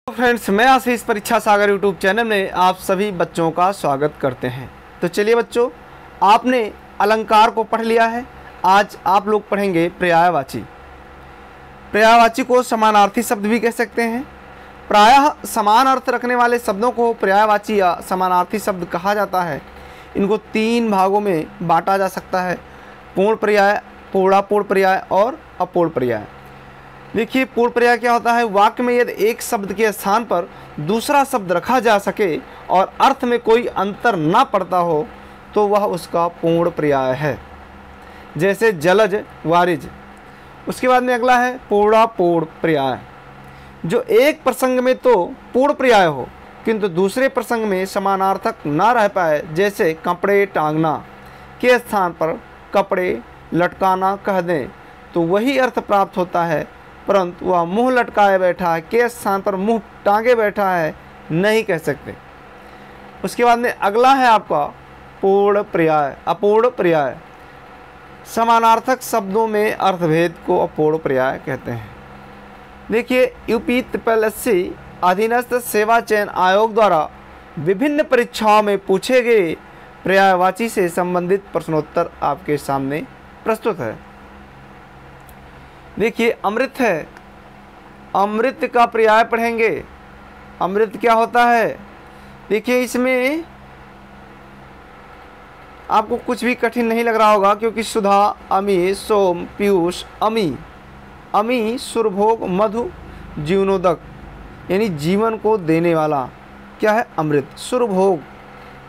Friends, मैं आशीष परीक्षा सागर YouTube channel में आप सभी बच्चों का स्वागत करते हैं। तो चलिए बच्चों, आपने अलंकार को पढ़ लिया है। आज आप लोग पढ़ेंगे पर्यायवाची। पर्यायवाची को समानार्थी शब्द भी कह सकते हैं। प्रायः समान अर्थ रखने वाले शब्दों को पर्यायवाची या समानार्थी शब्द कहा जाता है। इनको तीन भागों में बांटा जा सकता है: पूर्ण पर्याय, पूर्णापूर्ण पर्याय और अपूर्ण पर्याय। देखिए, पूर्ण पर्याय क्या होता है? वाक्य में यदि एक शब्द के स्थान पर दूसरा शब्द रखा जा सके और अर्थ में कोई अंतर ना पड़ता हो तो वह उसका पूर्ण पर्याय है। जैसे जलज, वारिज। उसके बाद में अगला है पूर्णापूर्ण पर्याय, जो एक प्रसंग में तो पूर्ण पर्याय हो किंतु दूसरे प्रसंग में समानार्थक ना रह पाए। जैसे कपड़े टांगना के स्थान पर कपड़े लटकाना कह दें तो वही अर्थ प्राप्त होता है, परंतु वह मुंह लटकाए बैठा है के स्थान पर मुंह टांगे बैठा है नहीं कह सकते। उसके बाद में अगला है आपका पूर्ण पर्याय, अपूर्ण पर्याय। समानार्थक शब्दों में अर्थभेद को अपूर्ण पर्याय कहते हैं। देखिए, यूपी त्रिपल अधीनस्थ सेवा चयन आयोग द्वारा विभिन्न परीक्षाओं में पूछे गए पर्यायवाची से संबंधित प्रश्नोत्तर आपके सामने प्रस्तुत है। देखिए, अमृत है। अमृत का पर्याय पढ़ेंगे। अमृत क्या होता है? देखिए, इसमें आपको कुछ भी कठिन नहीं लग रहा होगा, क्योंकि सुधा, अमी, सोम, पीयूष, अमी। अमी सुरभोग, मधु, जीवनोदक, यानी जीवन को देने वाला क्या है? अमृत। सुरभोग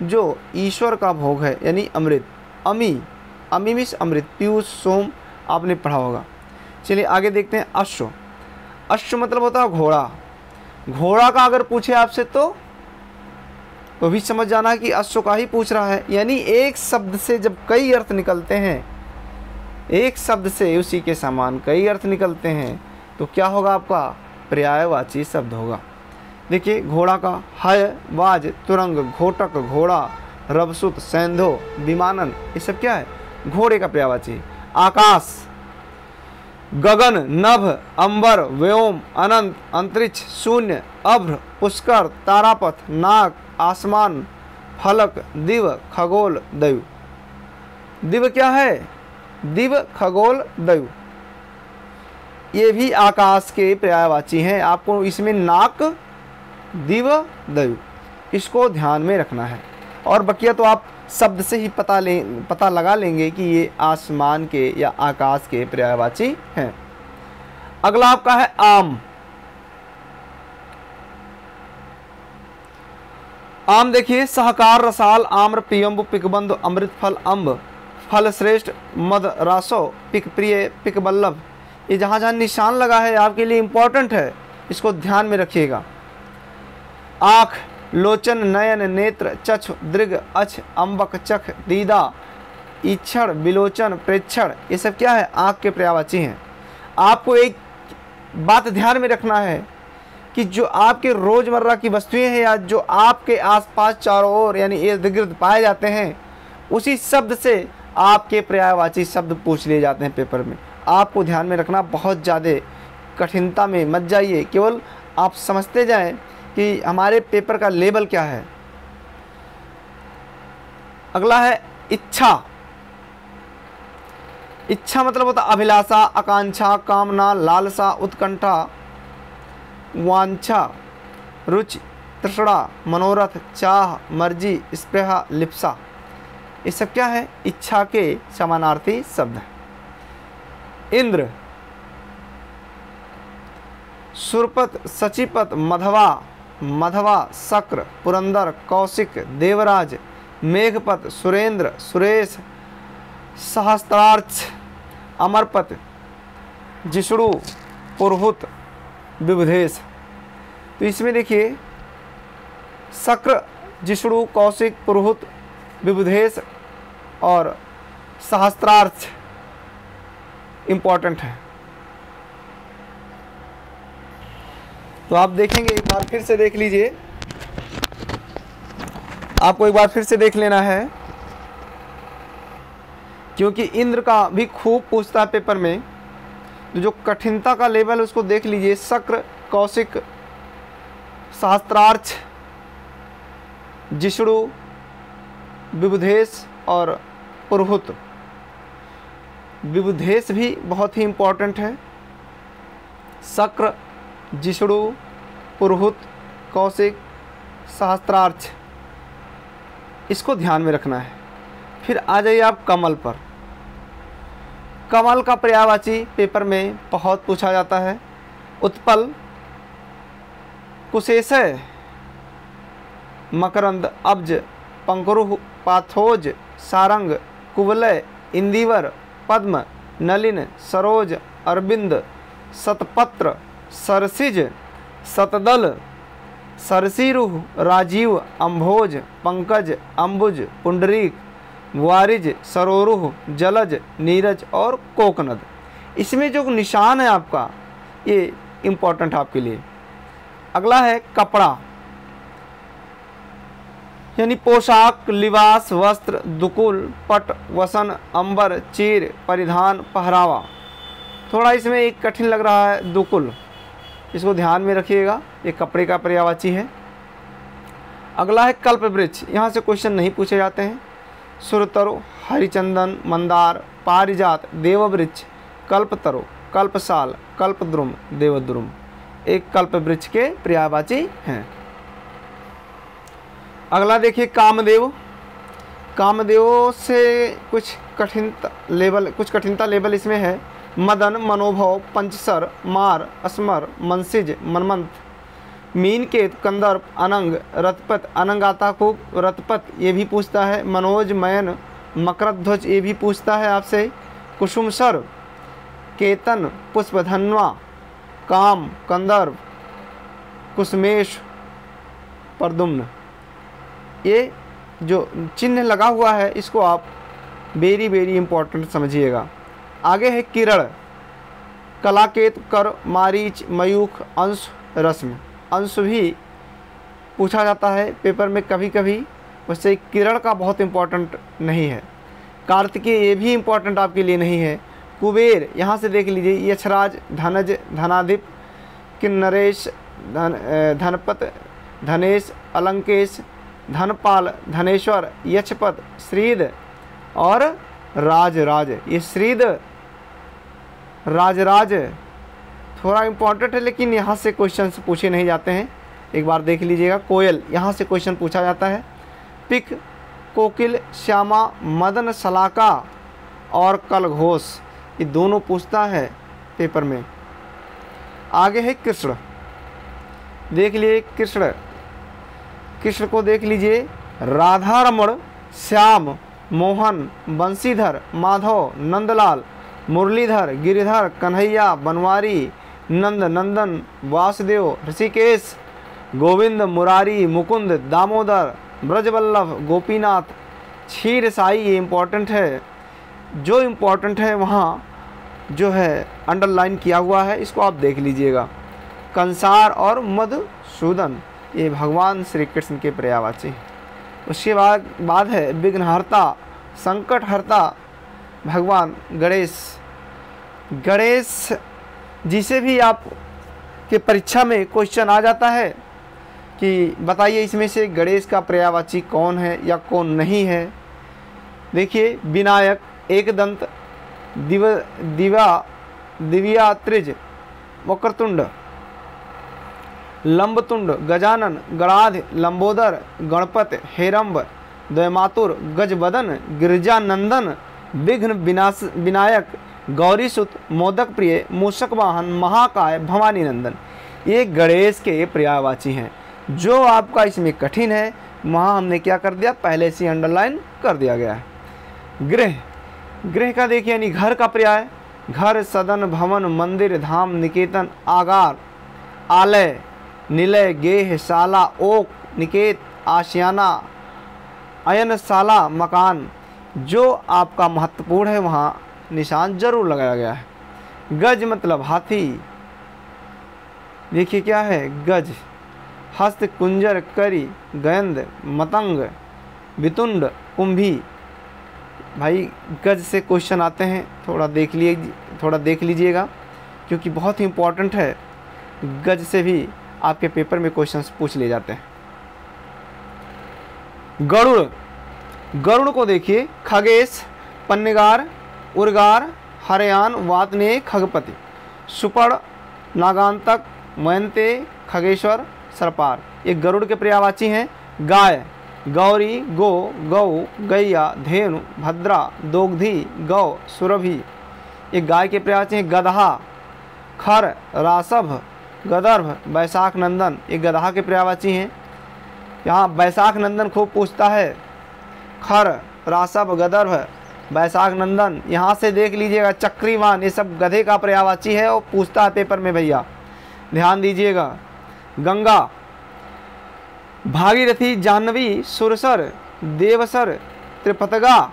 जो ईश्वर का भोग है यानी अमृत। अमी, अमी मीन्स अमृत। पीयूष, सोम आपने पढ़ा होगा। चलिए आगे देखते हैं। अश्व। अश्व मतलब होता है घोड़ा। घोड़ा का अगर पूछे आपसे तो भी समझ जाना कि अश्व का ही पूछ रहा है। यानी एक शब्द से जब कई अर्थ निकलते हैं, एक शब्द से उसी के समान कई अर्थ निकलते हैं तो क्या होगा? आपका पर्यायवाची शब्द होगा। देखिए, घोड़ा का हय, वाज, तुरंग, घोटक, घोड़ा, रबसुत, सैंधो, विमानन, ये सब क्या है? घोड़े का पर्यायवाची। आकाश, गगन, नभ, अंबर, व्योम, अनंत, अंतरिक्ष, शून्य, अभ्र, पुष्कर, तारापथ, नाग, आसमान, फलक, दिव, खगोल, दैव। दिव क्या है? दिव, खगोल, दैव, ये भी आकाश के पर्यायवाची हैं। आपको इसमें नाक, दिव, दैव, इसको ध्यान में रखना है। और बकिया तो आप शब्द से ही पता लगा लेंगे कि ये आसमान के या आकाश के पर्यायवाची हैं। अगला आपका है आम। आम देखिए, सहकार, रसाल, आम्र, पियम्बु, पिकबंधु, अमृत फल, अम्ब, फल श्रेष्ठ, मद रासो, पिक प्रिय, पिक बल्लभ। ये जहाँ जहाँ निशान लगा है आपके लिए इम्पोर्टेंट है, इसको ध्यान में रखिएगा। आँख, लोचन, नयन, नेत्र, चक्षु, दृग, अछ, अम्बक, चख, दीदा, इक्षण, विलोचन, प्रेक्षण, ये सब क्या है? आँख के पर्यायवाची हैं। आपको एक बात ध्यान में रखना है कि जो आपके रोज़मर्रा की वस्तुएं हैं या जो आपके आसपास चारों ओर यानी इर्द गिर्द पाए जाते हैं, उसी शब्द से आपके पर्यायवाची शब्द पूछ लिए जाते हैं पेपर में। आपको ध्यान में रखना, बहुत ज़्यादा कठिनता में मत जाइए, केवल आप समझते जाएं कि हमारे पेपर का लेवल क्या है। अगला है इच्छा। इच्छा मतलब होता अभिलाषा, आकांक्षा, कामना, लालसा, उत्कंठा, वांछा, रुचि, तृष्णा, मनोरथ, चाह, मर्जी, स्पृहा, लिप्सा, ये सब क्या है? इच्छा के समानार्थी शब्द है। इंद्र, सुरपत, सचिपत, मधवा, मधवा, शक्र, पुरंदर, कौशिक, देवराज, मेघपत, सुरेंद्र, सुरेश, सहस्त्रार्च, अमरपत, जिष्णु, पुरहुत, विबुधेश। तो इसमें देखिए, शक्र, जिष्णु, कौशिक, पुरहुत, विबुधेश और सहस्त्रार्च इम्पॉर्टेंट है। तो आप देखेंगे, एक बार फिर से देख लीजिए, आपको एक बार फिर से देख लेना है, क्योंकि इंद्र का भी खूब पूछता है पेपर में। तो जो कठिनता का लेवल उसको देख लीजिए। शक्र, कौशिक, सहस्त्रार्थ, जिष्णु, विबुधेश और पुरोहित। विबुधेश भी बहुत ही इम्पोर्टेंट है। शक्र, जिष्णु, पुरोहित, कौशिक, सहस्त्रार्थ, इसको ध्यान में रखना है। फिर आ जाइए आप कमल पर। कमल का पर्यायवाची पेपर में बहुत पूछा जाता है। उत्पल, कुशेशय, मकरंद, अब्ज, पंकरुह, पाथोज, सारंग, कुवलय, इंदिवर, पद्म, नलिन, सरोज, अरविंद, शतपत्र, सरसिज, शतदल, सरसीरुह, राजीव, अम्भोज, पंकज, अम्बुज, पुंडरीक, वारिज, सरोरुह, जलज, नीरज और कोकनद। इसमें जो निशान है आपका, ये इम्पोर्टेंट आपके लिए। अगला है कपड़ा, यानी पोशाक, लिबास, वस्त्र, दुकुल, पट, वसन, अंबर, चीर, परिधान, पहरावा। थोड़ा इसमें एक कठिन लग रहा है दुकुल, इसको ध्यान में रखिएगा, ये कपड़े का पर्यायवाची है। अगला है कल्पवृक्ष, यहाँ से क्वेश्चन नहीं पूछे जाते हैं। सुरतरु, हरिचंदन, मंदार, पारिजात, देववृक्ष, कल्पतरु, कल्पसाल, कल्पद्रुम, देवद्रुम, एक कल्पवृक्ष के पर्यायवाची हैं। अगला देखिए कामदेव। कामदेव से कुछ कठिनता लेवल इसमें है। मदन, मनोभव, पंचसर, मार, अस्मर, मनसिज, मनमंथ, मीनकेत, कंदर्प, अनंग, रथपत, अनंगाता खूब, रथपत ये भी पूछता है। मनोज, मयन, मकरध्वज ये भी पूछता है आपसे। कुसुमसर, केतन, पुष्पधन्वा, काम, कंदर्प, कुसमेश, प्रद्युम्न। ये जो चिन्ह लगा हुआ है इसको आप वेरी इंपॉर्टेंट समझिएगा। आगे है किरण, कलाकेत, कर, मारीच, मयूख, अंश, रश्मि। अंश भी पूछा जाता है पेपर में कभी कभी, वैसे किरण का बहुत इम्पोर्टेंट नहीं है। कार्तिकेय ये भी इम्पोर्टेंट आपके लिए नहीं है। कुबेर यहाँ से देख लीजिए, यक्षराज, धनज, धनाधिप, किन्नरेश, धनपत, धनेश, अलंकेश, धनपाल, धनेश्वर, यक्षपत, श्रीद और राजराज। ये श्रीद, राजराज थोड़ा इम्पोर्टेंट है, लेकिन यहाँ से क्वेश्चन पूछे नहीं जाते हैं, एक बार देख लीजिएगा। कोयल यहाँ से क्वेश्चन पूछा जाता है। पिक, कोकिल, श्यामा, मदन, सलाका और कलघोष, ये दोनों पूछता है पेपर में। आगे है कृष्ण, देख लीजिए कृष्ण, कृष्ण को देख लीजिए। राधा रमण, श्याम, मोहन, बंशीधर, माधव, नंदलाल, मुरलीधर, गिरिधर, कन्हैया, बनवारी, नंद, नंदन, वासुदेव, ऋषिकेश, गोविंद, मुरारी, मुकुंद, दामोदर, ब्रजवल्लभ, गोपीनाथ, क्षीर साई, ये इम्पोर्टेंट है। जो इम्पोर्टेंट है वहाँ जो है अंडरलाइन किया हुआ है, इसको आप देख लीजिएगा। कंसार और मधुसूदन ये भगवान श्री कृष्ण के पर्यायवाची। उसके बाद है विघ्नहर्ता, संकटहर्ता भगवान गणेश। गणेश जिसे भी आप के परीक्षा में क्वेश्चन आ जाता है कि बताइए इसमें से गणेश का पर्यायवाची कौन है या कौन नहीं है। देखिए विनायक, एकदंत, दिव्यात्रिज, वक्रतुंड, लंबतुंड, गजानन, गणाध, लंबोदर, गणपत, हेरंब, द्वैमातुर, गजबदन, गिरिजानंदन, विघ्न विनायक, गौरीसुत, मोदक प्रिय, मूषक वाहन, महाकाय, भवानी नंदन, ये गणेश के पर्यायवाची हैं। जो आपका इसमें कठिन है वहाँ हमने क्या कर दिया, पहले से अंडरलाइन कर दिया गया है। गृह, गृह का देखिए यानी घर का पर्याय। घर, सदन, भवन, मंदिर, धाम, निकेतन, आगार, आलय, निलय, गेह, शाला, ओक, निकेत, आशियाना, अयनशाला, मकान। जो आपका महत्वपूर्ण है वहाँ निशान जरूर लगाया गया है। गज मतलब हाथी, देखिए क्या है गज। हस्त, कुंजर, करी, गयंद, मतंग, वितुंड, कुंभी। भाई गज से क्वेश्चन आते हैं, थोड़ा देख लीजिएगा क्योंकि बहुत ही इम्पोर्टेंट है। गज से भी आपके पेपर में क्वेश्चंस पूछ लिए जाते हैं। गरुड़, गरुड़ को देखिए, खगेश, पन्नेगार, उर्गार, हरयान, वातने, खगपति, सुपड़, नागांतक, मयंते, खगेश्वर, सरपार, ये गरुड़ के पर्यायवाची हैं। गाय, गौरी, गो, गौ, गैया, धेनु, भद्रा, दोग्धी, गौ, सुरभि, ये गाय के पर्यायवाची हैं। गदहा, खर, रासभ, गदर्भ, बैसाख नंदन, ये गदहा के पर्यायवाची हैं। यहाँ बैसाख नंदन खूब पूछता है, खर, रासभ, गदर्भ, बैसाख नंदन। यहाँ से देख लीजिएगा चक्रीवान, ये सब गधे का पर्यायवाची है और पूछता है पेपर में भैया, ध्यान दीजिएगा। गंगा, भागीरथी, जाह्नवी, सुरसर, देवसर, त्रिपतगा,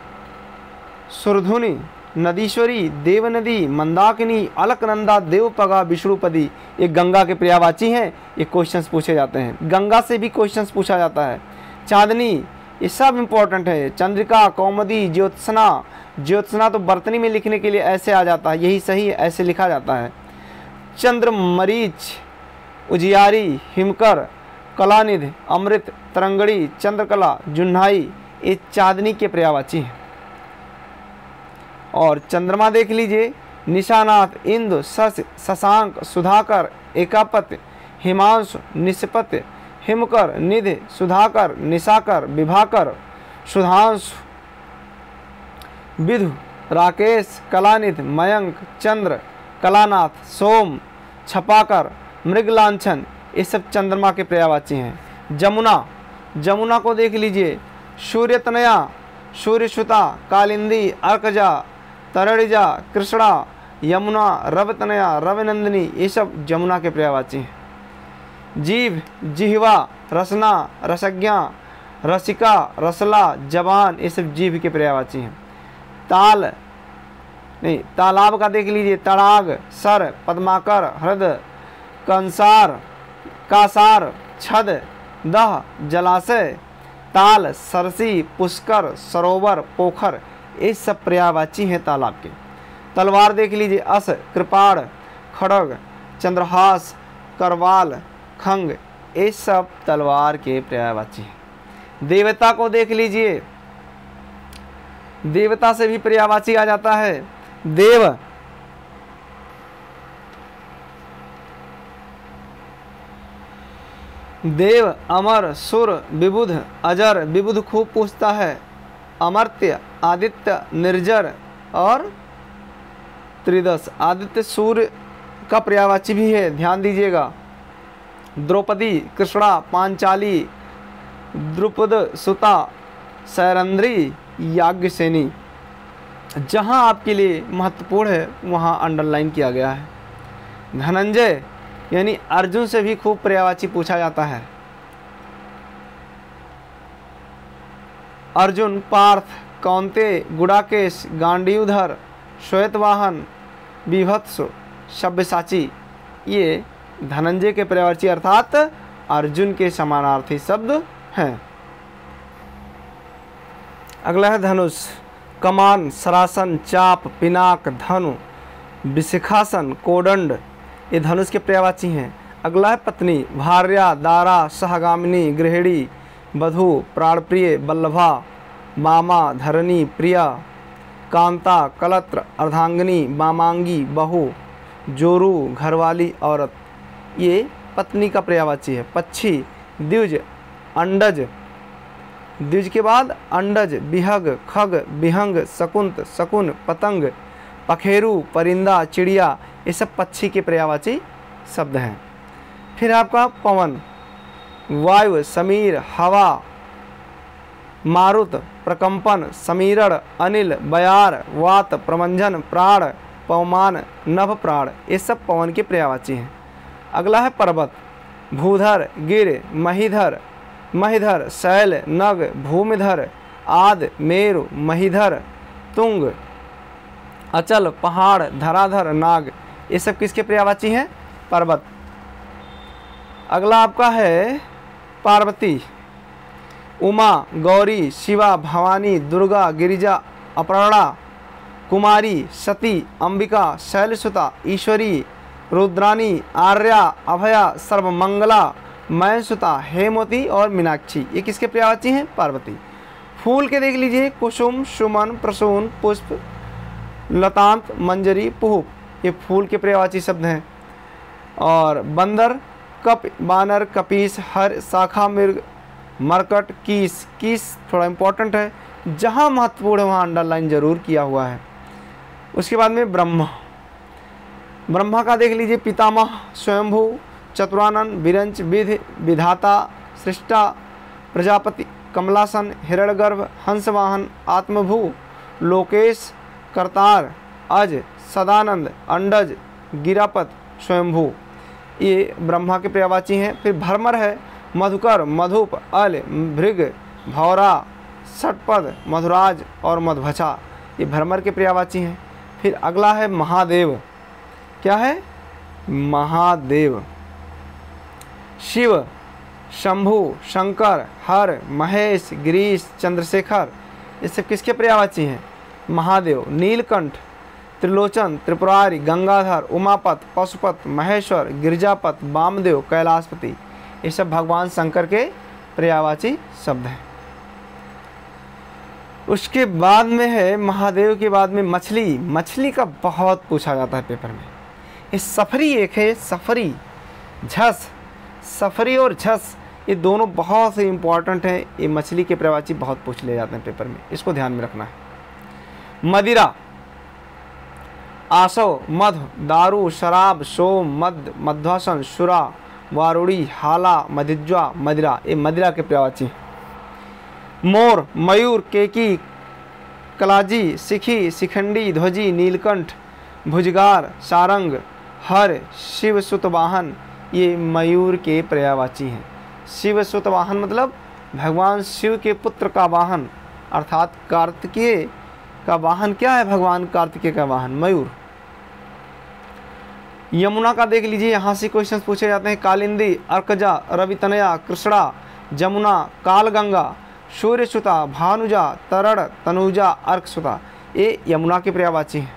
सुरधुनी, नदीश्वरी, देवनदी, मंदाकिनी, अलकनंदा, देवपगा, विष्णुपदी, ये गंगा के पर्यायवाची हैं। ये क्वेश्चंस पूछे जाते हैं, गंगा से भी क्वेश्चंस पूछा जाता है। चांदनी, ये सब इम्पोर्टेंट है। चंद्रिका, कौमुदी, ज्योत्सना, ज्योत्सना तो बर्तनी में लिखने के लिए ऐसे आ जाता है, यही सही है, ऐसे लिखा जाता है। चंद्र, मरीच, उजियारी, हिमकर, कलानिधि, अमृत, तरंगड़ी, चंद्रकला, जुन्हाई, ये चांदनी के पर्यायवाची हैं। और चंद्रमा देख लीजिए, निशानाथ, इंदु, शश, शशांक, सुधाकर, एकापत, हिमांशु, निष्पत, हिमकर, निधि, सुधाकर, निशाकर, विभाकर, सुधांशु, विधु, राकेश, कलानिधि, मयंक, चंद्र, कलानाथ, सोम, छपाकर, मृगलांछन, ये सब चंद्रमा के पर्यायवाची हैं। जमुना, जमुना को देख लीजिए, सूर्यतनया, सूर्यसुता, कालिंदी, अर्कजा, तरणिजा, कृष्णा, यमुना, रवतनया, रविनंदिनी, ये सब जमुना के पर्यायवाची हैं। जीव, जिह्वा, रसना, रसज्ञा, रसिका, रसला, जबान, ये सब जीव के पर्यायवाची हैं। ताल नहीं, तालाब का देख लीजिए, तड़ाग, सर, पद्माकर, हृद, कंसार, कासार, छद, दह, जलाशय, ताल, सरसी, पुष्कर, सरोवर, पोखर, ये सब पर्यायवाची हैं तालाब के। तलवार देख लीजिए, अस, कृपाण, खड़ग, चंद्रहास, करवाल, खंग, ये सब तलवार के पर्यायवाची हैं। देवता को देख लीजिए, देवता से भी पर्यायवाची आ जाता है। देव, देव, अमर, सुर, विबुध, अजर, विबुध खूब पूछता है। अमर्त्य, आदित्य, निर्जर और त्रिदश, आदित्य सूर्य का पर्यायवाची भी है, ध्यान दीजिएगा। द्रौपदी, कृष्णा, पांचाली, द्रुपद, सुता, सैरंध्री, याज्ञसेनी। जहाँ आपके लिए महत्वपूर्ण है वहाँ अंडरलाइन किया गया है। धनंजय यानी अर्जुन से भी खूब पर्यायवाची पूछा जाता है। अर्जुन, पार्थ, कौंते, गुडाकेश, गांडीवधर, श्वेतवाहन, बीभत्स, सब्यसाची, ये धनंजय के पर्यायवाची अर्थात अर्जुन के समानार्थी शब्द हैं। अगला है धनुष। कमान, सरासन, चाप, पिनाक, धनु, विशिखासन, कोदंड, ये धनुष के पर्यायवाची हैं। अगला है पत्नी। भार्या, दारा, सहगामिनी, गृहिणी, वधू, प्राणप्रिय, बल्लभा, मामा, धरणी, प्रिया, कांता, कलत्र, अर्धांगिनी, मामांगी, बहू, जोरू, घरवाली, औरत, ये पत्नी का पर्यायवाची है। पक्षी, द्विज, अंडज, द्विज के बाद अंडज, बिहग, खग, बिहंग, शकुंत, शकुन, पतंग, पखेरु, परिंदा, चिड़िया, ये सब पक्षी के पर्यायवाची शब्द हैं। फिर आपका पवन, वायु, समीर, हवा, मारुत, प्रकंपन, समीरण, अनिल, बयार, वात, प्रमंजन, प्राण, पवमान, नभ प्राण, ये सब पवन के पर्यायवाची हैं। अगला है पर्वत। भूधर, गिर, महीधर, महिधर, शैल, नग, भूमिधर, आद, मेरु, महीधर, तुंग, अचल, पहाड़, धराधर, नाग, ये सब किसके पर्यायवाची हैं? पर्वत। अगला आपका है पार्वती। उमा, गौरी, शिवा, भवानी, दुर्गा, गिरिजा, अपर्णा, कुमारी, सती, अंबिका, शैलसुता, ईश्वरी, रुद्रानी, आर्या, अभया, सर्वमंगला, मैनसुता, हेमवती और मीनाक्षी, ये किसके पर्यायवाची हैं? पार्वती। फूल के देख लीजिए, कुसुम, सुमन, प्रसून, पुष्प, लतांत, मंजरी, पुहुप, ये फूल के पर्यायवाची शब्द हैं। और बंदर, कप, बानर, कपीस, हर, शाखा, मृग, मरकट, कीस, कीस थोड़ा इंपॉर्टेंट है, जहाँ महत्वपूर्ण है वहाँ अंडरलाइन जरूर किया हुआ है। उसके बाद में ब्रह्मा, ब्रह्मा का देख लीजिए, पितामह, स्वयंभू, चतुरानन, विरंच, विधि, विधाता, सृष्टा, प्रजापति, कमलासन, हिरण्यगर्भ, हंसवाहन, आत्मभू, लोकेश, करतार, अज, सदानंद, अंडज, गिरापत, स्वयंभू, ये ब्रह्मा के पर्यायवाची हैं। फिर भरमर है, मधुकर, मधुप, अल, भृग, भौरा, षटपद, मधुराज और मधुभचा, ये भरमर के पर्यायवाची हैं। फिर अगला है महादेव, क्या है? महादेव। शिव, शंभु, शंकर, हर, महेश, गिरीश, चंद्रशेखर, ये सब किसके पर्यायवाची हैं? महादेव। नीलकंठ, त्रिलोचन, त्रिपुरारी, गंगाधर, उमापत, पशुपत, महेश्वर, गिरिजापत, वामदेव, कैलाशपति, ये सब भगवान शंकर के पर्यायवाची शब्द हैं। उसके बाद में है महादेव के बाद में मछली, मछली का बहुत पूछा जाता है पेपर में। ये सफरी एक है, सफरी, झस, सफरी और झस, ये दोनों बहुत ही इम्पॉर्टेंट हैं। ये मछली के पर्यायवाची बहुत पूछ ले जाते हैं पेपर में, इसको ध्यान में रखना है। मदिरा, आसव, मधु, दारू, शराब, सोम, मद, मध्वासन, शुरा, वारुड़ी, हाला, मदिज्वा, मदिरा, ये मदिरा के पर्यायवाची हैं। मोर, मयूर, केकी, कलाजी, सिखी, शिखंडी, ध्वजी, नीलकंठ, भुजगार, सारंग, हर, शिव सुत वाहन, ये मयूर के पर्यायवाची हैं। शिव सुत वाहन मतलब भगवान शिव के पुत्र का वाहन, अर्थात कार्तिकेय का वाहन क्या है? भगवान कार्तिकेय का वाहन मयूर। यमुना का देख लीजिए, यहाँ से क्वेश्चन पूछे जाते हैं। कालिंदी, अर्कजा, रवितनया, कृष्णा, जमुना, कालगंगा, सूर्यसुता, भानुजा, तरण, तनुजा, अर्कसुता, ये यमुना के पर्यायवाची हैं।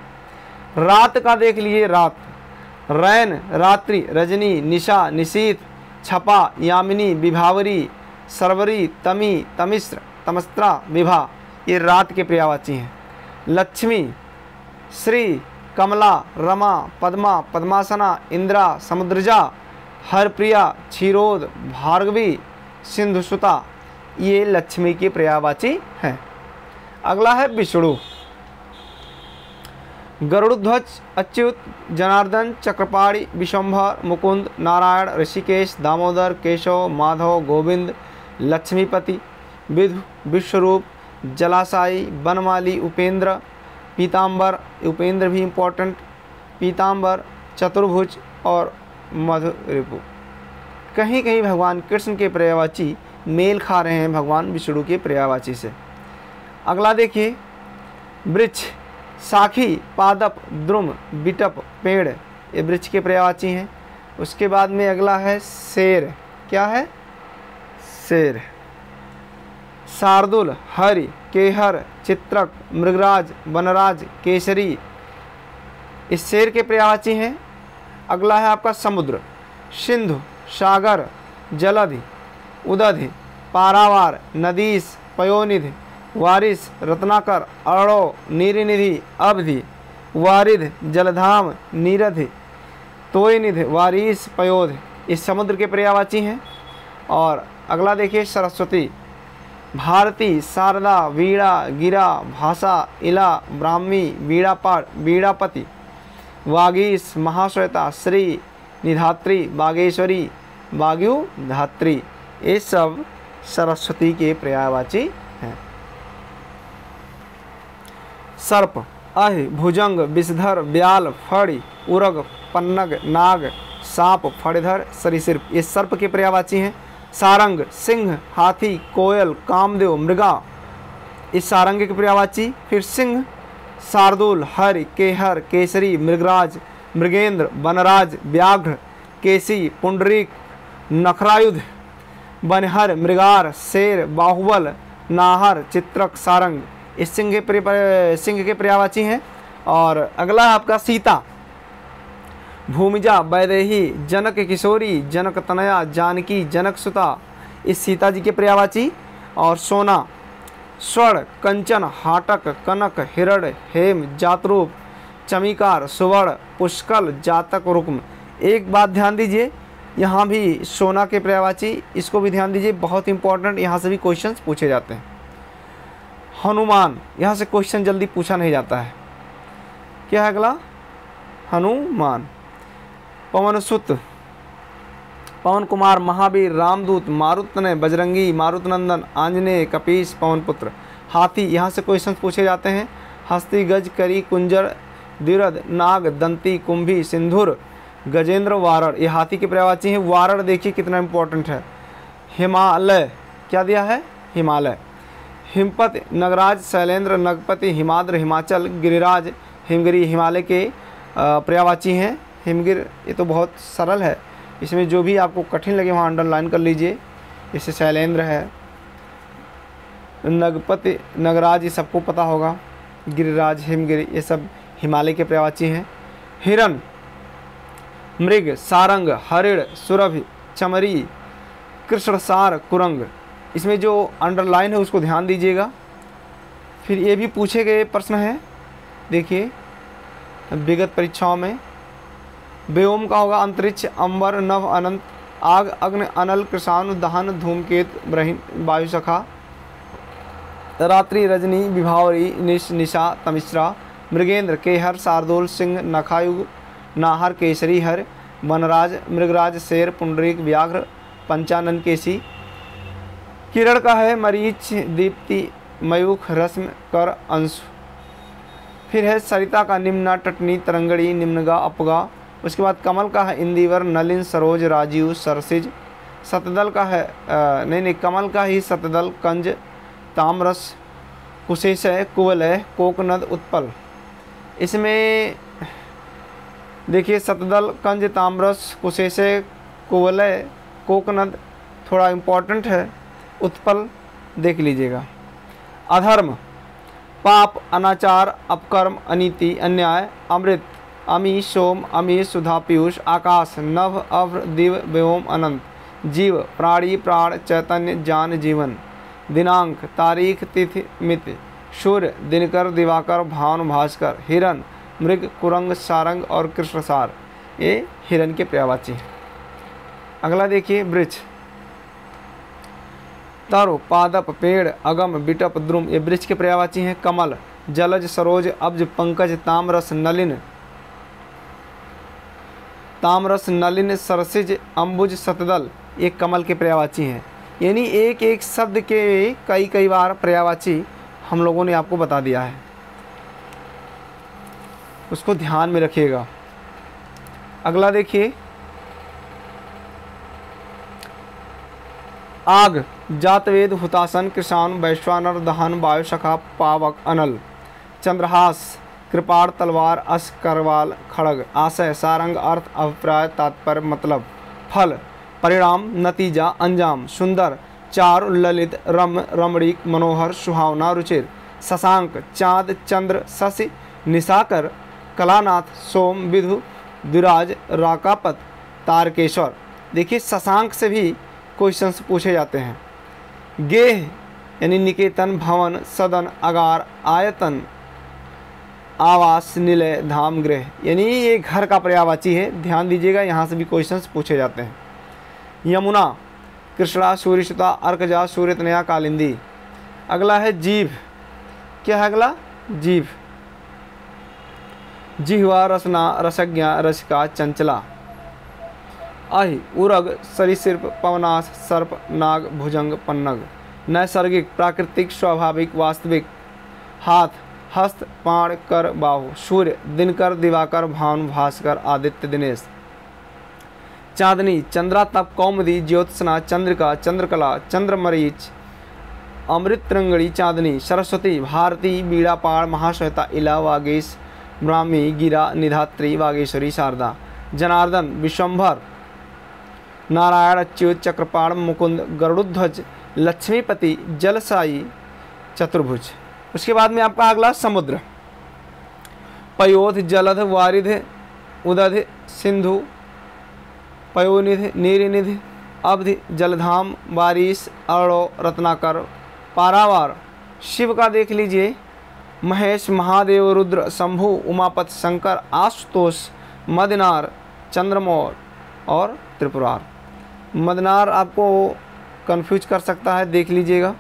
रात का देख लीजिए, रात, रैन, रात्रि, रजनी, निशा, निशीथ, छपा, यामिनी, विभावरी, सरवरी, तमी, तमिश्र, तमस्त्रा, विभा, ये रात के पर्यायवाची हैं। लक्ष्मी, श्री, कमला, रमा, पद्मा, पद्मासना, इंद्रा, समुद्रजा, हरप्रिया, क्षीरोद, भार्गवी, सिंधुसुता, ये लक्ष्मी के पर्यायवाची हैं। अगला है विष्णु, गरुड़ध्वज, अच्युत, जनार्दन, चक्रपाणी, विशंभर, मुकुंद, नारायण, ऋषिकेश, दामोदर, केशव, माधव, गोविंद, लक्ष्मीपति, विधु, विश्वरूप, जलाशायी, बनमाली, उपेंद्र, पीताम्बर, उपेंद्र भी इम्पोर्टेंट, पीताम्बर, चतुर्भुज और मधुरिपु। कहीं कहीं भगवान कृष्ण के पर्यायवाची मेल खा रहे हैं भगवान विष्णु के पर्यायवाची से। अगला देखिए, वृक्ष, साखी, पादप, द्रुम, बिटप, पेड़, ये वृक्ष के पर्यायवाची हैं। उसके बाद में अगला है शेर, क्या है? शेर। शार्दुल, हरि, केहर, चित्रक, मृगराज, वनराज, केसरी, इस शेर के पर्यायवाची हैं। अगला है आपका समुद्र, सिंधु, सागर, जलधि, उदधि, पारावार, नदीस, पयोनिधि, वारिस, रत्नाकर, अड़ो, नीरनिधि, अवधि, वारिध, जलधाम, नीरधि, तोयनिधि, वारिस, पयोध, इस समुद्र के पर्यायवाची हैं। और अगला देखिए सरस्वती, भारती, शारदा, वीणा, गिरा, भाषा, इला, ब्राह्मी, वीणापति, वागीश, महाश्वेता, श्री, निधात्री, बागेश्वरी, वाग्यु धात्री, ये सब सरस्वती के पर्यायवाची हैं। सर्प, अहि, भुजंग, विषधर, ब्याल, फड़ी, उरग, पन्नग, नाग, सांप, फणिधर, सरीसृप, ये सर्प के पर्यायवाची हैं। सारंग, सिंह, हाथी, कोयल, कामदेव, मृगा, इस सारंग के पर्यायवाची। फिर सिंह, शार्दुल, हरि, केहर, केसरी, मृगराज, मृगेंद्र, वनराज, व्याघ्र, केसी, पुंडरीक, नखरायुध, बनहर, मृगार, शेर, बाहुबल, नाहर, चित्रक, सारंग, इस सिंह के पर्यायवाची हैं। और अगला है आपका सीता, भूमिजा, वैदेही, जनक किशोरी, जनक तनया, जानकी, जनक सुता, इस सीता जी के पर्यायवाची। और सोना, स्वर्ण, कंचन, हाटक, कनक, हिरण, हेम, जातरूप, चमीकार, सुवर्ण, पुष्कल, जातक, रुक्म। एक बात ध्यान दीजिए, यहाँ भी सोना के पर्यायवाची, इसको भी ध्यान दीजिए, बहुत इंपॉर्टेंट, यहाँ से भी क्वेश्चंस पूछे जाते हैं। हनुमान, यहाँ से क्वेश्चन जल्दी पूछा नहीं जाता है। क्या है अगला? हनुमान। पवनसुत, पवन कुमार, महावीर, रामदूत, मारुतनय, बजरंगी, मारुतनंदन, आंजनेय, कपीस, पवनपुत्र। हाथी, यहाँ से क्वेश्चन पूछे जाते हैं। हस्ती, गज, करी, कुंजर, द्विरद, नाग, दंती, कुंभी, सिंधुर, गजेंद्र, वारण। ये हाथी के पर्यायवाची हैं। वारण देखिए कितना इंपॉर्टेंट है। हिमालय, क्या दिया है? हिमालय। हिमपत, नगराज, शैलेंद्र, नगपति, हिमाद्र, हिमाचल, गिरिराज, हिमगिरी, हिमालय के पर्यायवाची हैं। हिमगिर, ये तो बहुत सरल है, इसमें जो भी आपको कठिन लगे वहाँ अंडरलाइन कर लीजिए। जैसे शैलेंद्र है, नगपति, नगराज, ये सबको पता होगा। गिरिराज, हिमगिरी, ये सब हिमालय के पर्यायवाची हैं। हिरण, मृग, सारंग, हरिण, सुरभि, चमरी, कृष्णसार, कुरंग। इसमें जो अंडरलाइन है उसको ध्यान दीजिएगा। फिर ये भी पूछे गए प्रश्न हैं, देखिए विगत परीक्षाओं में। व्योम का होगा अंतरिक्ष, अंबर, नभ, अनंत, आग, अग्नि, अनल, कृषाणु, दहन, धूमकेत, ब्रह्म, वायुसखा, रात्रि, रजनी, विभावरी, निशा, तमिश्रा, मृगेंद्र, केहर, शार्दूल, सिंह, नखायुग, नाहर, केसरी, हर, वनराज, मृगराज, शेर, पुंडरीक, व्याघ्र, पंचानन, केसी। किरण का है मरीच, दीप्ति, मयूख, रश्मि, कर, अंशु। फिर है सरिता का निम्ना, टटनी, तरंगड़ी, निम्नगा, अपगा। उसके बाद कमल का है इंदिवर, नलिन, सरोज, राजीव, सरसिज। सतदल का है नहीं कमल का ही सतदल, कंज, ताम्रस, कुशेशय, कुवलय, कोकनद, उत्पल। इसमें देखिए सतदल, कंज, ताम्रस, कुशेशय, कुवलय, कोकनद थोड़ा इम्पोर्टेंट है। उत्पल देख लीजिएगा। अधर्म, पाप, अनाचार, अपकर्म, अनीति, अन्याय, अमृत, अमी, सोम, अमी, सुधा, पीयूष, आकाश, नभ, अभ्र, दिव, व्योम, अनंत। जीव, प्राणी, प्राण, चैतन्य, जान, जीवन। दिनांक, तारीख, तिथि, मिति। सूर्य, दिनकर, दिवाकर, भानु, भास्कर। हिरण, मृग, कुरंग, सारंग और कृष्णसार, ये हिरण के पर्यायवाची हैं। अगला देखिए वृक्ष, तारो, पादप, पेड़, अगम, बिटप, द्रुम, ये वृक्ष के पर्यायवाची हैं। कमल, जलज, सरोज, अब्ज, पंकज, ताम्रस, नलिन, ताम्रस, नलिन, सरसिज, अंबुज, सतदल, ये कमल के पर्यायवाची हैं। यानी एक एक शब्द के कई बार पर्यायवाची हम लोगों ने आपको बता दिया है, उसको ध्यान में रखिएगा। अगला देखिए आग, जातवेद, हुतासन, कृषाण, वैश्वानर, दहन, वायुसखा, पावक, अनल। चंद्रहास, कृपाण, तलवार, अश, करवाल, खड़ग। आशय, सारंग, अर्थ, अभिप्राय, तात्पर्य, मतलब। फल, परिणाम, नतीजा, अंजाम। सुंदर, चारु, ललित, रम्य, रमणीक, मनोहर, सुहावना, रुचिर। शशांक, चाँद, चंद्र, शशि, निशाकर, कलानाथ, सोम, विधु, द्विराज, राकापत, तारकेश्वर। देखिए शशांक से भी क्वेश्चंस पूछे जाते हैं। गेह यानी निकेतन, भवन, सदन, अगार, आयतन, आवास, निलय, धाम, गृह, यानी ये घर का पर्यायवाची है, ध्यान दीजिएगा, यहाँ से भी क्वेश्चंस पूछे जाते हैं। यमुना, कृष्णा, सूर्यसुता, अर्कजा, सूर्यतनया, कालिंदी। अगला है जीभ, क्या है अगला? जीभ, जिह्वा, रसना, रसज्ञा, रसिका, चंचला। आहि, उरग, सरीसृप, पवनास, सर्प, नाग, भुजंग, पन्नग। नैसर्गिक, प्राकृतिक, स्वाभाविक, वास्तविक। हाथ, हस्त, पाण, कर, बाहु। सूर्य, दिनकर, दिवाकर, भानु, भास्कर, आदित्य, दिनेश। चांदनी, चंद्रा, तप, कौमुदी, ज्योत्सना, चंद्रिका, चंद्रकला, चंद्रमरीच, अमृत रंगड़ी, चांदनी। सरस्वती, भारती, बीड़ापाड़, महाश्वेता, इला, वागीश, ब्राह्मी, गिरा, निधात्री, वागेश्वरी, शारदा। जनार्दन, विश्वंभर, नारायण, अच्युत, चक्रपाण, मुकुंद, गरुड़ध्वज, लक्ष्मीपति, जलसाई, चतुर्भुज। उसके बाद में आपका अगला समुद्र, पयोध, जलध, वारिध, उदधि सिंधु पयोनिधि नीरिनिधि अवधि जलधाम बारिश अरणो रत्नाकर पारावार। शिव का देख लीजिए, महेश महादेव रुद्र शंभु उमापति शंकर आशुतोष मदनार चंद्रमौर और त्रिपुरार। मदनार आपको कंफ्यूज कर सकता है, देख लीजिएगा।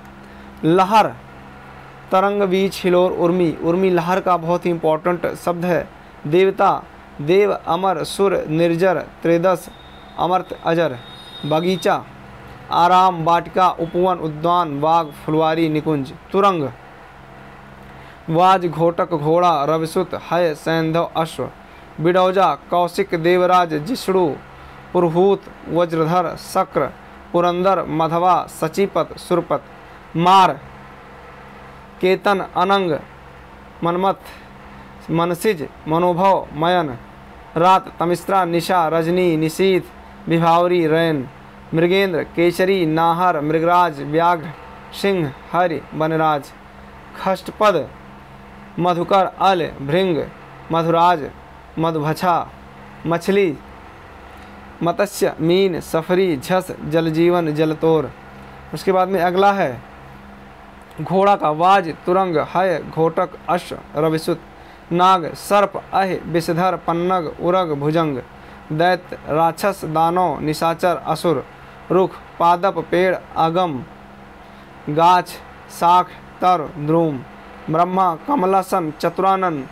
लहर तरंग बीच हिलोर उर्मी, उर्मी लहर का बहुत ही इंपॉर्टेंट शब्द है। देवता देव अमर सुर निर्जर त्रिदश अमर्त अजर। बगीचा आराम वाटिका उपवन उद्यान बाग फुलवारी निकुंज। तुरंग वाज घोटक घोड़ा रविसुत हय सैंधव अश्व। बिडौजा कौशिक देवराज जिष्णु पुरहूत वज्रधर शक्र पुरंदर मधवा सचीपत सुरपत। मार केतन अनंग मनमथ मनसिज मनोभव मयन। रात तमिस्रा निशा रजनी निशीथ विभावरी रैन। मृगेंद्र केसरी नाहर मृगराज व्याघ्र सिंह हरि वनराज। खष्टपद मधुकर अल भृंग मधुराज मधुभछा मछली मत्स्य मीन सफरी झस जलजीवन जलतोर। उसके बाद में अगला है घोड़ा का वाज तुरंग हय घोटक अश्व रविसुत। नाग सर्प अह विषधर पन्नग उरग भुजंग। दैत्य राक्षस दानव निशाचर असुर। रुख पादप पेड़ अगम गाछ शाख तर द्रुम। ब्रह्मा कमलासन चतुरानन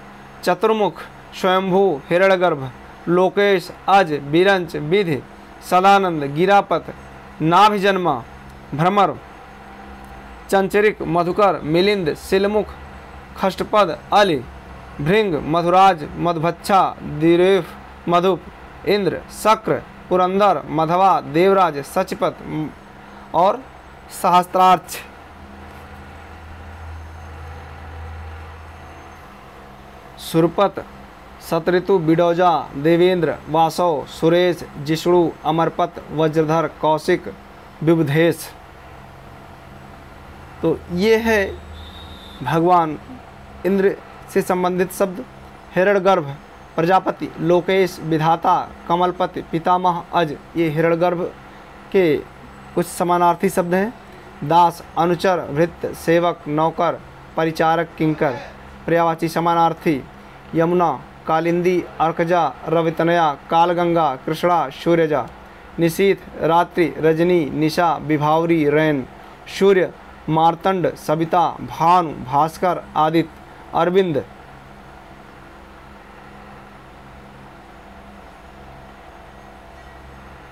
चतुर्मुख स्वयंभू हिरण्यगर्भ। लोकेश अज बिरंच विधि सदानंद गिरापत नाभिजन्मा भ्रमर चंचरिक मधुकर मिलिंद सिलमुख। खष्टपद अली भृंग मधुराज मधुभच्छा दिरेफ मधुप इंद्र शक्र पुरंदर मधवा देवराज सचपत और सहस्त्रार्थ। सुरपत सतऋतु बिडौजा देवेंद्र वासव सुरेश जिष्णु अमरपत वज्रधर कौशिक विबुधेश। तो ये है भगवान इंद्र से संबंधित शब्द। हिरण्यगर्भ प्रजापति लोकेश विधाता कमलपति पितामह अज, ये हिरण्यगर्भ के कुछ समानार्थी शब्द हैं। दास अनुचर भृत्य सेवक नौकर परिचारक किंकर। पर्यायवाची समानार्थी यमुना कालिंदी अर्कजा रवितनया कालगंगा कृष्णा सूर्यजा। निशीथ रात्रि रजनी निशा विभावरी रैन। सूर्य मार्तंड सविता भानु भास्कर आदित्य अरविंद।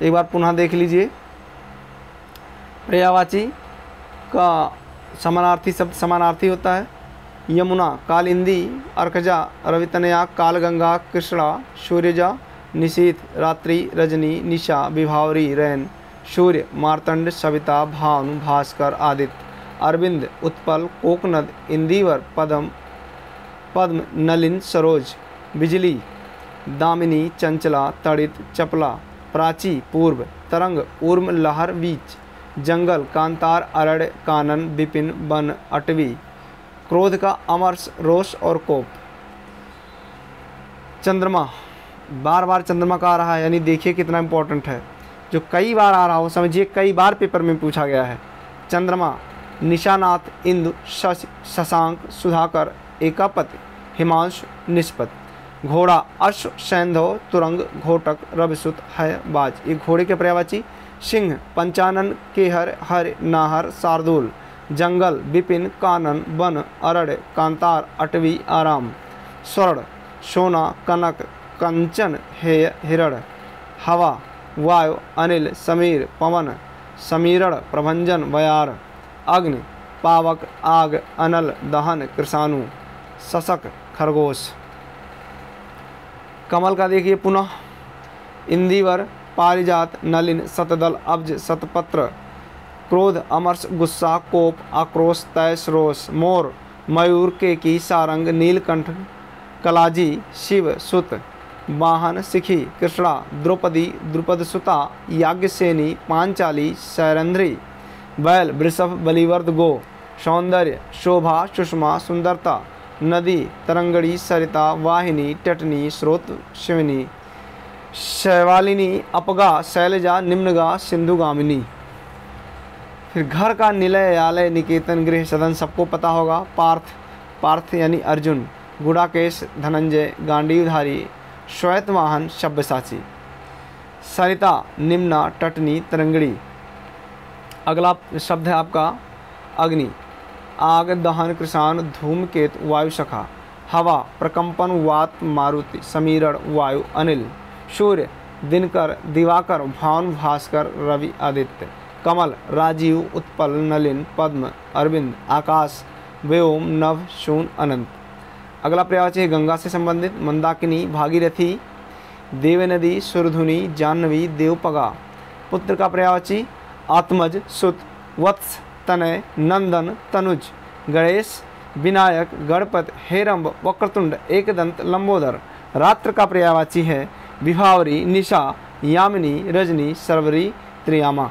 एक बार पुनः देख लीजिए, पर्यायवाची का समानार्थी शब्द समानार्थी होता है। यमुना कालिंदी अर्कजा रवितनया कालगंगा कृष्णा सूर्यजा। निशीथ रात्रि रजनी निशा विभावरी रैन। सूर्य मार्तंड सविता भानु भास्कर आदित्य अरविंद उत्पल कोकनद इंदिवर पद्म पद्म नलिन सरोज। बिजली दामिनी चंचला तड़ित चपला प्राची पूर्व। तरंग उर्म लहर बीच। जंगल कांतार अरण्य कानन विपिन वन अटवी। क्रोध का अमर्ष रोष और कोप। चंद्रमा बार बार चंद्रमा का आ रहा है, यानी देखिए कितना इंपॉर्टेंट है। जो कई बार आ रहा हो, समझिए कई बार पेपर में पूछा गया है। चंद्रमा निशानाथ इंदु शशि शशांक सुधाकर एकापति हिमांशु निष्पत। घोड़ा अश्व सैंधव तुरंग घोटक रविसुत है बाज। ये घोड़े के पर्यायवाची। सिंह पंचानन केहर हर नाहर शार्दूल। जंगल विपिन कानन वन अरण्य कांतार अटवी आराम। स्वर्ण सोना कनक कंचन हेय हिरण। हवा वायु अनिल समीर पवन समीरण प्रभंजन बयार। अग्नि पावक आग अनल दहन कृषाणु शशक खरगोश। कमल का देखिए पुनः। इंदिवर पारिजात नलिन शतदल अब्ज शतपत्र। क्रोध अमर्ष गुस्सा कोप आक्रोश तैश रोष। मोर मयूर केकी सारंग नीलकंठ कलाजी शिव सुत। वाहन सिखी कृष्णा द्रौपदी द्रुपद सुता याज्ञसेनी पांचाली सैरंध्री। बैल वृषभ बलिवर्द गो। सौंदर्य शोभा सुषमा सुंदरता। नदी तरंगड़ी सरिता वाहिनी टटनी स्रोत शिवनी। शैवालिनी, अपगा, शैलजा, निम्नगा, सिंधुगामिनी। फिर घर का निलय, आलय, निकेतन, गृह, सदन सबको पता होगा। पार्थ, पार्थ यानी अर्जुन। गुड़ाकेश, धनंजय, गांडीवधारी, श्वेतवाहन, सब्यसाची। सरिता, निम्ना, टटनी, तरंगड़ी। अगला शब्द है आपका अग्नि। आग, दहन, कृषाण, धूमकेतु, वायु शाखा। हवा, प्रकंपन, वात, मारुति, समीरण, वायु, अनिल। सूर्य, दिनकर, दिवाकर, भानु, भास्कर, रवि, आदित्य। कमल, राजीव, उत्पल, नलिन, पद्म, अरविंद, आकाश, व्योम, नभ, शून, अनंत। अगला पर्यायवाची है गंगा से संबंधित। मंदाकिनी, भागीरथी, देवनदी, सुरधुनी, जाह्नवी, देवपगा। पुत्र का पर्यायवाची आत्मज, सुत, वत्स, तनय, नंदन, तनुज, गणेश, विनायक, गणपत, हेरंब, वक्रतुंड, एकदंत, लंबोदर। रात्र का पर्यायवाची है विभावरी, निशा, यामिनी, रजनी, सरवरी, त्रियामा।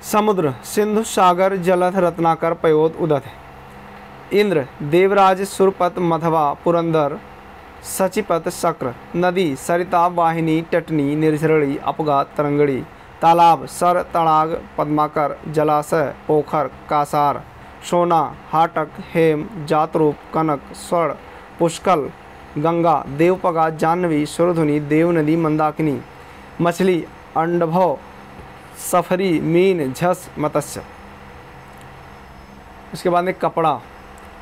समुद्र, सिंधु, सागर, जलध, रत्नाकर, पयोद, उदत। इंद्र, देवराज, सुरपत, मधवा, पुरंदर, सचिपत, शक्र। नदी, सरिता, वाहिनी, टटनी, निर्झरणी, अपगा, तरंगड़ी। तालाब, सर, तड़ाग, पद्माकर, जलाशय, पोखर, कासार। सोना, हाटक, हेम, जातरूप, कनक, स्वर्ण, पुष्कल, गंगा, देवपगा, जाह्नवी, सुरधुनी, देवनदी, मंदाकिनी। मछली, अंडभव, सफरी, मीन, झस, मत्स्य। उसके बाद में कपड़ा,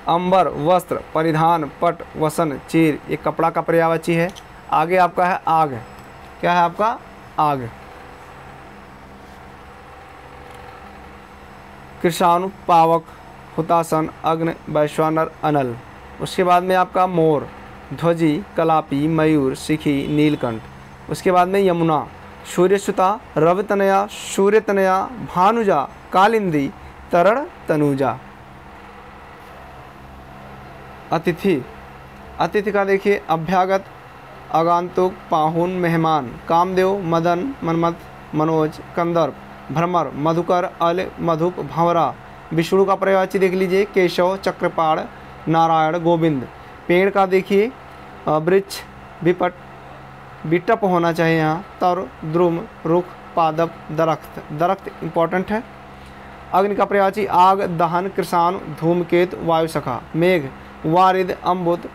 अंबर, वस्त्र, परिधान, पट, वसन, चीर। ये कपड़ा का पर्यायवाची है। आगे आपका है आग। क्या है आपका? आग। कृषाणु, पावक, हुतासन, अग्नि, वैश्वानर, अनल। उसके बाद में आपका मोर, ध्वजी, कलापी, मयूर, शिखी, नीलकंठ। उसके बाद में यमुना, सूर्यसुता, रवितनया, सूर्यतनया, भानुजा, कालिंदी, तरण, तनुजा। अतिथि, अतिथि का देखिए अभ्यागत, आगंतुक, पाहुन, मेहमान। कामदेव, मदन, मनमथ, मनोज, कंदर्प, भ्रमर, मधुकर, अल, मधुप, भंवरा। विष्णु का पर्यायवाची देख लीजिए केशव, चक्रपाण, नारायण, गोविंद। पेड़ का देखिए वृक्ष, विपट, विटप होना चाहिए यहाँ। तर, द्रुम, रुख, पादप, दरख्त। दरख्त इंपॉर्टेंट है। अग्नि का पर्यायवाची आग, दहन, कृषाण, धूमकेतु, वायु शाखा। मेघ, वारिद, अम्बुत,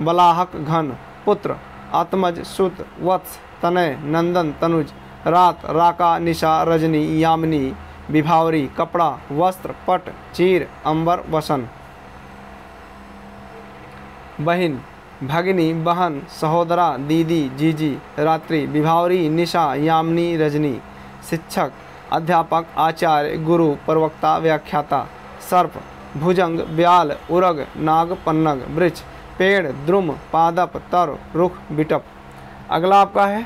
बलाहक, घन। पुत्र, आत्मज, सुत, वत्स, तनय, नंदन, तनुज। रात, राका, निशा, रजनी, यामिनी, विभावरी। कपड़ा, वस्त्र, पट, चीर, अंबर, वसन। बहिन, भगिनी, बहन, सहोदरा, दीदी, जीजी। रात्रि, विभावरी, निशा, यामिनी, रजनी। शिक्षक, अध्यापक, आचार्य, गुरु, प्रवक्ता, व्याख्याता। सर्प, भुजंग, ब्याल, उरग, नाग, पन्नग। वृक्ष, पेड़, द्रुम, पादप, तर, रुख, बिटप। अगला आपका है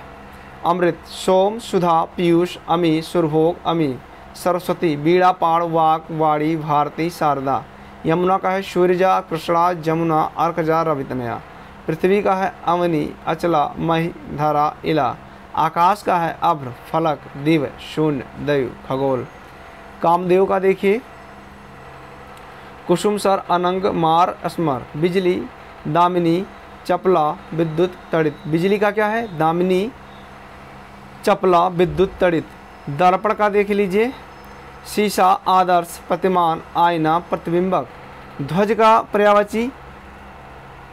अमृत, सोम, सुधा, पीयूष, अमी, सुरभोग, अमी। सरस्वती, बीड़ा, पाण, वाक, वाणी, भारती, शारदा। यमुना का है सूर्यजा, कृष्णा, जमुना, अर्कजा, रवितनया। पृथ्वी का है अवनी, अचला, मही, धरा, इला। आकाश का है अभ्र, फलक, दिव, शून्य, दैव, खगोल। कामदेव का देखिए कुसुम, सर, अनंग, मार, स्मर। बिजली, दामिनी, चपला, विद्युत, तड़ित। बिजली का क्या है? दामिनी, चपला, विद्युत, तड़ित। दर्पण का देख लीजिए शीशा, आदर्श, प्रतिमान, आईना, प्रतिबिंबक। ध्वज का पर्यायवाची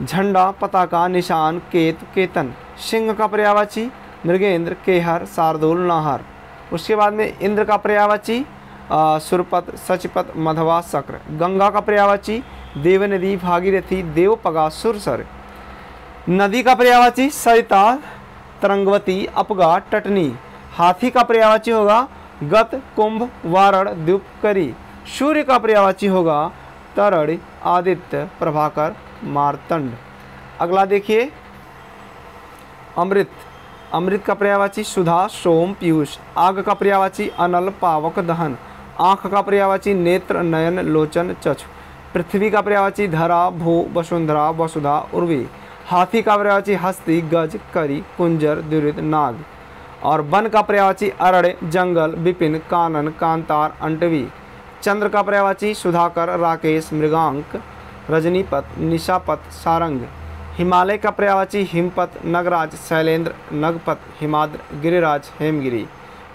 झंडा, पताका, निशान, केत, केतन। सिंह का पर्यायवाची मृगेंद्र, केहर, शार्दूल, नाहर। उसके बाद में इंद्र का पर्यायवाची सुरपत, सचपत, मधवा, शक्र। गंगा का पर्यायवाची देवनदी, भागीरथी, देवपगा, सुरसर। नदी का पर्यायवाची सरिता, तरंगवती, अपगा, टटनी। हाथी का पर्यायवाची होगा गत, कुंभ, वारण, द्युपकरी। सूर्य का पर्यायवाची होगा तरण, आदित्य, प्रभाकर, मार्तंड। अगला देखिए अमृत, अमृत का पर्यायवाची सुधा, सोम, पीयूष। आग का पर्यायवाची अनल, पावक, दहन। आँख का पर्यायवाची नेत्र, नयन, लोचन, चक्षु। पृथ्वी का पर्यायवाची धरा, भू, वसुंधरा, वसुधा, उर्वी। हाथी का पर्यायवाची हस्ती, गज, करी, कुंजर, द्विरित, नाग। और वन का पर्यायवाची अरण्य, जंगल, विपिन, कानन, कांतार, अंटवी। चंद्र का पर्यायवाची सुधाकर, राकेश, मृगांक, रजनीपत, निशापत, सारंग। हिमालय का पर्यायवाची हिमपत, नगराज, शैलेंद्र, नगपत, हिमाद्र, गिरिराज, हेमगिरी।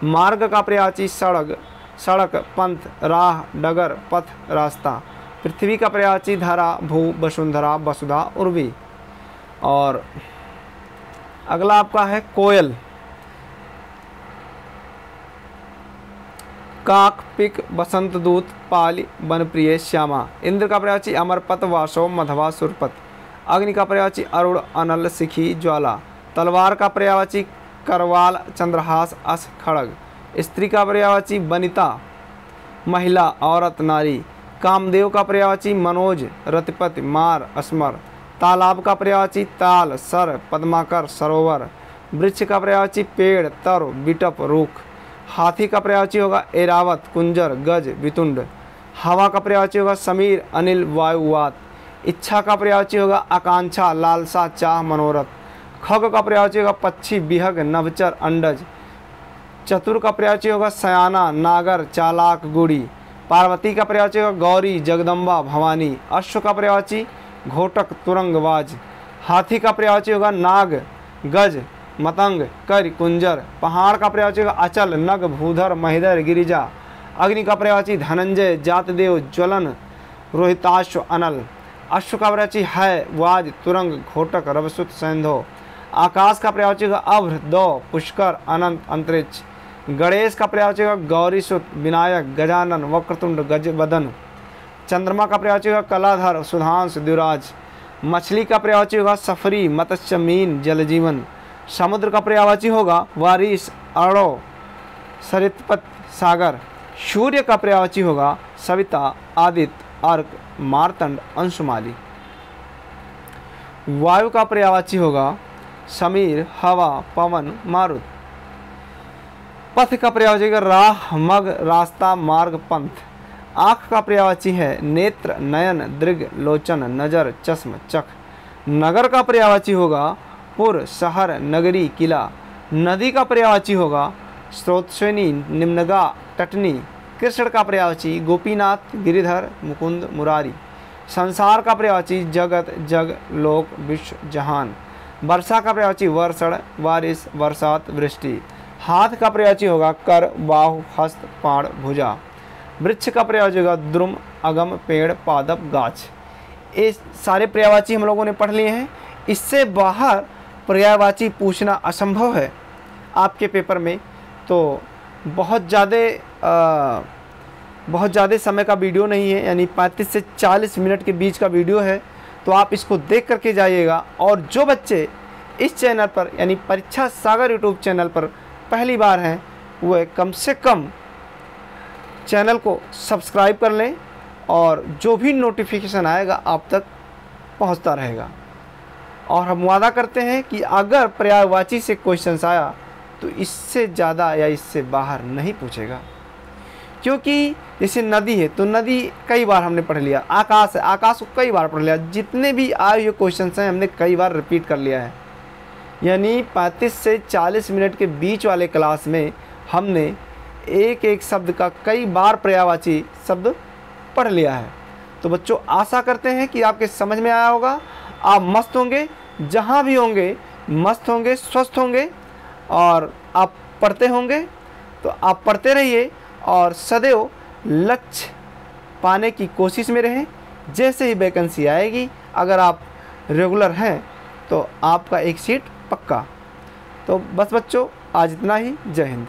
मार्ग का पर्यायवाची सड़क, सड़क, पंथ, राह, डगर, पथ, रास्ता। पृथ्वी का पर्यायवाची धरा, भू, वसुंधरा, वसुधा, उर्वी। और अगला आपका है कोयल। काक, पिक, बसंत दूत, पाली, वनप्रिय, श्यामा। इंद्र का पर्यायवाची अमरपत, वासव, मधवा, सुरपत। अग्नि का पर्यायवाची अरुण, अनल, सिखी, ज्वाला। तलवार का पर्यायवाची करवाल, चंद्रहास, अस, खड़ग। स्त्री का पर्यायवाची वनिता, महिला, औरत, नारी। कामदेव का पर्यायवाची मनोज, रतिपति, मार, अस्मर। तालाब का पर्यायवाची ताल, सर, पद्माकर, सरोवर। वृक्ष का पर्यायवाची पेड़, तर, बिटप, रूख। हाथी का पर्यायवाची होगा एरावत, कुंजर, गज, वितुंड। हवा का पर्यायवाची होगा समीर, अनिल, वायु, वात। इच्छा का पर्यायवाची होगा आकांक्षा, लालसा, चाह, मनोरथ। खग का पर्यायवाची होगा पक्षी, बिहग, नभचर, अंडज। चतुर का पर्यायवाची होगा सयाना, नागर, चालाक, गुड़ी। पार्वती का पर्यायवाची होगा गौरी, जगदम्बा, भवानी। अश्व का पर्यायवाची घोटक, तुरंगबाज। हाथी का पर्यायवाची होगा नाग, गज, मतंग, कर, कुंजर। पहाड़ का पर्यायवाची होगा अचल, नग, भूधर, महेदर, गिरिजा। अग्नि का पर्यायवाची धनंजय, जातदेव, ज्वलन, रोहिताश्व, अनल। अश्व का पर्यायवाची है, वाज, तुरंग, घोटक, रवसुत, सैंधो। आकाश का पर्यायवाची होगा अभ्र, दो, पुष्कर, अनंत, अंतरिक्ष। गणेश का पर्यायवाची होगा गौरीसुत, विनायक, गजानन, वक्रतुंड, गजवदन। चंद्रमा का पर्यायवाची होगा कलाधर, सुधांश, द्विराज। मछली का पर्यायवाची होगा सफरी, मत्स्य, मीन, जलजीवन। समुद्र का पर्यायवाची होगा वारिस, अड़ो, सरितपत, सागर। सूर्य का पर्यायवाची होगा सविता, आदित्य, अर्क, मार्तंड, अंशुमाली। वायु का पर्यायवाची होगा समीर, हवा, पवन, मारुत। पथ का पर्यायवाची होगा राह, मग, रास्ता, मार्ग, पंथ। आँख का पर्यायवाची है नेत्र, नयन, दृग, लोचन, नजर, चश्म, चख। नगर का पर्यायवाची होगा पुर, शहर, नगरी, किला। नदी का पर्यायवाची होगा स्रोतस्विनी, निम्नगा, तटनी। कृष्ण का पर्यायवाची गोपीनाथ, गिरिधर, मुकुंद, मुरारी। संसार का पर्यायवाची जगत, जग, लोक, विश्व, जहान। वर्षा का पर्यायवाची वर्षण, बारिश, बरसात, वृष्टि। हाथ का पर्यायवाची होगा कर, बाहु, हस्त, पाड़, भुजा। वृक्ष का पर्यायवाची होगा द्रुम, अगम, पेड़, पादप, गाछ। ये सारे पर्यायवाची हम लोगों ने पढ़ लिए हैं। इससे बाहर पर्यायवाची पूछना असंभव है आपके पेपर में। तो बहुत ज़्यादा समय का वीडियो नहीं है, यानी 35 से 40 मिनट के बीच का वीडियो है। तो आप इसको देख करके जाइएगा। और जो बच्चे इस चैनल पर यानी परीक्षा सागर यूट्यूब चैनल पर पहली बार हैं, वह कम से कम चैनल को सब्सक्राइब कर लें और जो भी नोटिफिकेशन आएगा आप तक पहुंचता रहेगा। और हम वादा करते हैं कि अगर पर्यायवाची से क्वेश्चंस आया तो इससे ज़्यादा या इससे बाहर नहीं पूछेगा। क्योंकि जैसे नदी है तो नदी कई बार हमने पढ़ लिया, आकाश है, आकाश को कई बार पढ़ लिया। जितने भी आए हुए क्वेश्चंस हैं हमने कई बार रिपीट कर लिया है। यानी 35 से 40 मिनट के बीच वाले क्लास में हमने एक एक शब्द का कई बार पर्यायवाची शब्द पढ़ लिया है। तो बच्चों आशा करते हैं कि आपके समझ में आया होगा। आप मस्त होंगे, जहाँ भी होंगे मस्त होंगे, स्वस्थ होंगे और आप पढ़ते होंगे। तो आप पढ़ते रहिए और सदैव लक्ष्य पाने की कोशिश में रहें। जैसे ही वैकेंसी आएगी, अगर आप रेगुलर हैं तो आपका एक सीट पक्का। तो बस बच्चों आज इतना ही। जय हिंद।